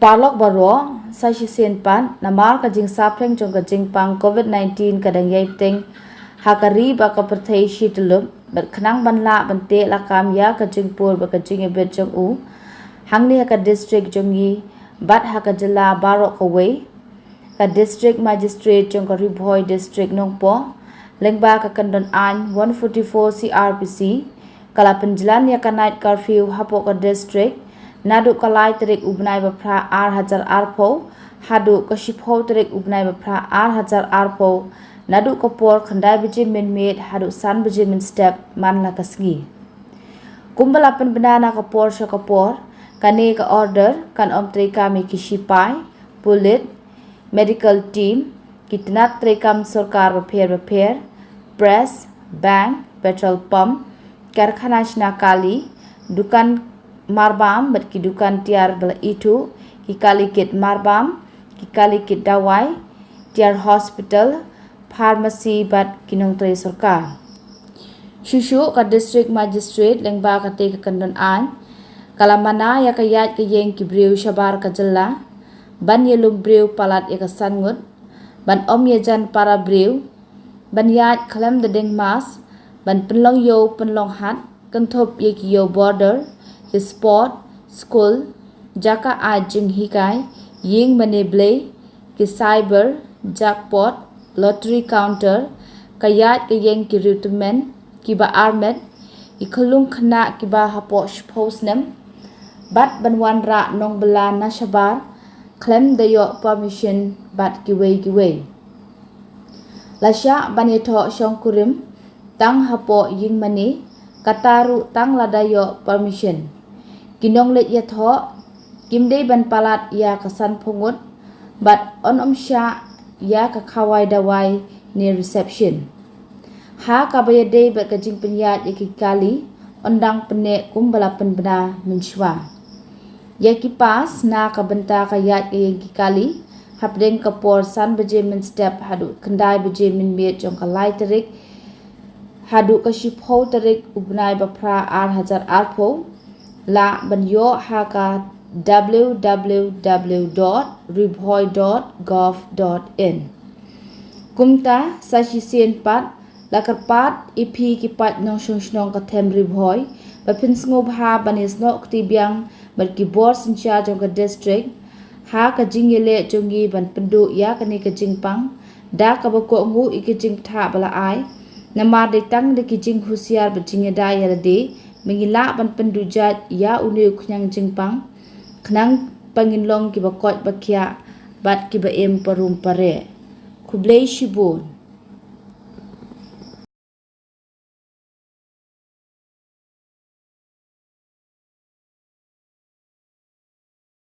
Parlok baro sa si sen pan namar ka jing sapreng jong ka jing pang COVID-19 kadang yai ting hakari ba ka perthai shi tulup bat khnang ban la ban te la kam ya ka jing pur ba ka jing ebet jong u hangni ka district jong yi bat ha ka jila baro ka wei ka district magistrate jong ka Ribhoi district nong po lengba ka kandon an 144 CRPC kala penjalan ya ka night curfew hapo ka district nadu kalai terik ubnai bapra R1000 arpo hadu kashipho terik ubnai bapra R1000 arpo nadu kopor khandai biji min med hadu san biji min step man la kasgi kumbala pen banana kopor sha kopor kane ka order kan om treka mi kishipai pulit medical team kitnat trekam sarkar repair press bank petrol pump karkhana shna kali dukan marbam bat ki dukan tiar bala itu ki kalikit marbam ki kalikit dawai tiar hospital pharmacy bat kinong tre sarkar shushu ka district magistrate lengba ka te ka kandon an kalamana ya ka yat ka yeng ki breu shabar ka jalla ban yelum breu palat ya ka sangut ban om ye jan para breu ban yat khalam de deng mas ban penlong yo penlong hat kanthop ye ki yo border sport school jaka ajing hikai ying maneble ki cyber jackpot lottery counter kayat ka yeng ki recruitment ki ba armet ikhulung khna ki ba hapo shposnem bat banwan ra nong bala na shabar claim the yo permission bat ki wei lasha baneto shongkurim tang hapo ying mani kataru tang ladayo permission kinong let ya tho kimdei ban palat ya kasan phungut bat on sha ya ka khawai dawai ne reception ha ka bayade bat ka jing penyat ikikali ondang pene kumbala penbena menshwa ya ki pas na ka benta ka yat ikikali hapdeng ka por san beje min step hadu kandai beje min me jong ka lai terik hadu ka shipho terik ubnai bapra R1000 arpo la banyo haka www.ribhoi.gov.in kumta sashisien pat lakarpat ipi kipat nong shong ka them Ribhoi bapin sngob ha banis no ktibyang bat ki bor sincha jong ka district ha ka jingele jongi ban pendu ya kani ka jingpang da ka bako ngu ikijing tha bala ai nama de tang de kijing husiar bajing da ya de mengila ban pendujat ya unu khnang jingpang khnang panginlong ki bakot bakya bat ki ba em parum pare khublei shibun